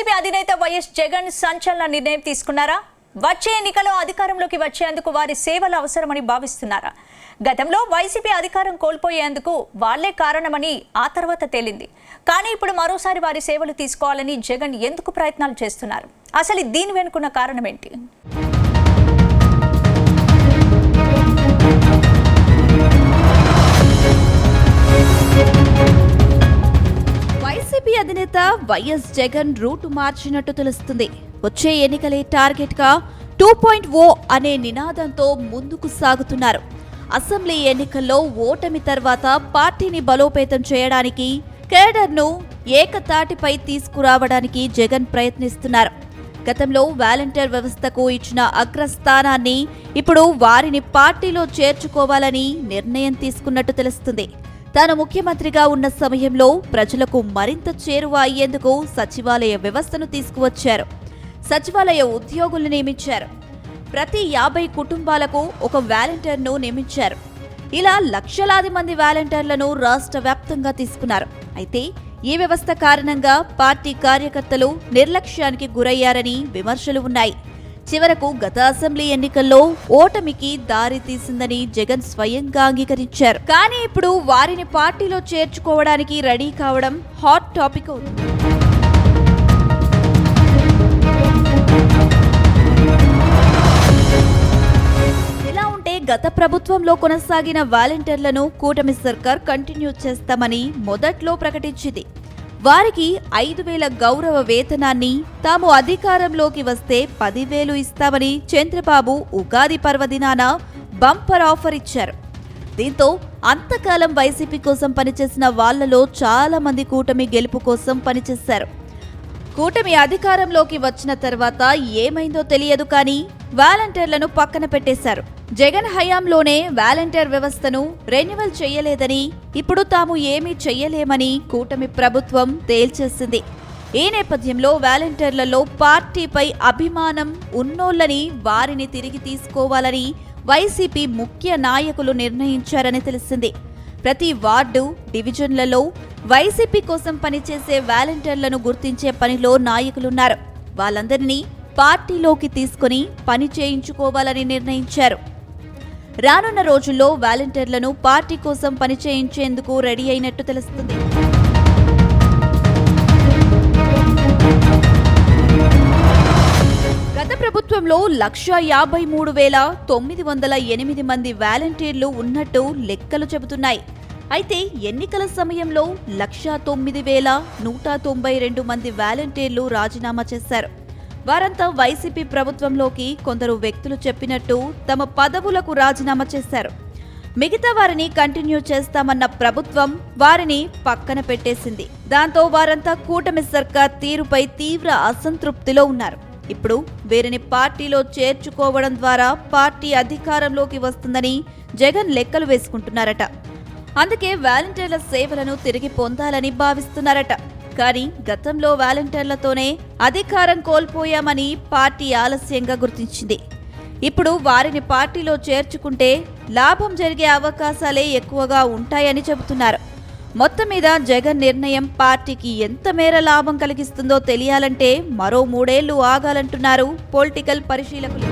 YCP అధినేత YS Jagan సంచలన నిర్ణయం తీసుకున్నారా? వచ్చే ఎన్నికల్లో అధికారంలోకి వచ్చేందుకు వారి సేవలు అవసరమని భావిస్తున్నారా? గతంలో వైసీపీ అధికారం కోల్పోయేందుకు వాళ్లే కారణమని ఆ తర్వాత తేలింది. కానీ ఇప్పుడు మరోసారి వారి సేవలు తీసుకోవాలని జగన్ ఎందుకు ప్రయత్నాలు చేస్తున్నారు? అసలు దీని వెనుకున్న కారణం ఏంటి? వైసీపీ అధినేత వైఎస్ జగన్ రూటు మార్చినట్టు తెలుస్తుంది. వచ్చే ఎన్నికలే టార్గెట్ గా 2.0 అనే నినాదంతో ముందుకు సాగుతున్నారు. అసెంబ్లీ ఎన్నికల్లో ఓటమి తర్వాత పార్టీని బలోపేతం చేయడానికి, కేడర్ను ఏకతాటిపై తీసుకురావడానికి జగన్ ప్రయత్నిస్తున్నారు. గతంలో వాలంటీర్ వ్యవస్థకు ఇచ్చిన అగ్రస్థానాన్ని ఇప్పుడు వారిని పార్టీలో చేర్చుకోవాలని నిర్ణయం తీసుకున్నట్టు తెలుస్తుంది. తాను ముఖ్యమంత్రిగా ఉన్న సమయంలో ప్రజలకు మరింత చేరువ అయ్యేందుకు సచివాలయ వ్యవస్థను తీసుకువచ్చారు. సచివాలయ ఉద్యోగులను నియమించారు. ప్రతి 50 కుటుంబాలకు ఒక వాలంటీర్ను నియమించారు. ఇలా లక్షలాది మంది వాలంటీర్లను రాష్ట్ర వ్యాప్తంగా తీసుకున్నారు. అయితే ఈ వ్యవస్థ కారణంగా పార్టీ కార్యకర్తలు నిర్లక్ష్యానికి గురయ్యారని విమర్శలు ఉన్నాయి. చివరకు గత అసెంబ్లీ ఎన్నికల్లో ఓటమికి దారి తీసిందని జగన్ స్వయంగా అంగీకరించారు. కానీ ఇప్పుడు వారిని పార్టీలో చేర్చుకోవడానికి రెడీ కావడం హాట్ టాపిక్ అవుతుంది. ఇలా ఉంటే గత ప్రభుత్వంలో కొనసాగిన వాలంటీర్లను కూటమి సర్కార్ కంటిన్యూ చేస్తామని మొదట్లో ప్రకటించింది. వారికి 5,000 గౌరవ వేతనాన్ని, తాము అధికారంలోకి వస్తే 10,000 ఇస్తామని చంద్రబాబు ఉగాది పర్వదినాన బంపర్ ఆఫర్ ఇచ్చారు. దీంతో అంతకాలం వైసీపీ కోసం పనిచేసిన వాళ్లలో చాలా మంది కూటమి గెలుపు కోసం పనిచేశారు. కూటమి అధికారంలోకి వచ్చిన తర్వాత ఏమైందో తెలియదు, కానీ వాలంటీర్లను పక్కన పెట్టేశారు. జగన్ హయాంలోనే వాలంటీర్ వ్యవస్థను రెన్యువల్ చేయలేదని, ఇప్పుడు తాము ఏమీ చెయ్యలేమని కూటమి ప్రభుత్వం తేల్చేసింది. ఈ నేపథ్యంలో వాలంటీర్లలో పార్టీపై అభిమానం ఉన్నోళ్లని వారిని తిరిగి తీసుకోవాలని వైసీపీ ముఖ్య నాయకులు నిర్ణయించారని తెలిసింది. ప్రతి వార్డు, డివిజన్లలో వైసీపీ కోసం పనిచేసే వాలంటీర్లను గుర్తించే పనిలో నాయకులున్నారు. వాళ్ళందరినీ పార్టీలోకి తీసుకుని పని చేయించుకోవాలని నిర్ణయించారు. రానున్న రోజుల్లో వాలంటీర్లను పార్టీ కోసం పనిచేయించేందుకు రెడీ అయినట్టు తెలుస్తుంది. గత ప్రభుత్వంలో 1,53,908 మంది వాలంటీర్లు ఉన్నట్టు లెక్కలు చెబుతున్నాయి. అయితే ఎన్నికల సమయంలో 1,09,192 మంది వాలంటీర్లు రాజీనామా చేశారు. వారంతా వైసీపీ ప్రభుత్వంలోకి కొందరు వ్యక్తులు చెప్పినట్టు తమ పదవులకు రాజీనామా చేశారు. మిగతా వారిని కంటిన్యూ చేస్తామన్న ప్రభుత్వం వారిని పక్కన పెట్టేసింది. దాంతో వారంతా కూటమి సర్కార్ తీరుపై తీవ్ర అసంతృప్తిలో ఉన్నారు. ఇప్పుడు వీరిని పార్టీలో చేర్చుకోవడం ద్వారా పార్టీ అధికారంలోకి వస్తుందని జగన్ లెక్కలు వేసుకుంటున్నారట. అందుకే వాలంటీర్ల సేవలను తిరిగి పొందాలని భావిస్తున్నారట. కానీ గతంలో వాలంటీర్లతోనే అధికారం కోల్పోయామని పార్టీ ఆలస్యంగా గుర్తించింది. ఇప్పుడు వారిని పార్టీలో చేర్చుకుంటే లాభం జరిగే అవకాశాలే ఎక్కువగా ఉంటాయని చెబుతున్నారు. మొత్తం మీద జగన్ నిర్ణయం పార్టీకి ఎంత మేర లాభం కలిగిస్తుందో తెలియాలంటే మరో 3 ఏళ్లు ఆగాలంటున్నారు పొలిటికల్ పరిశీలకులు.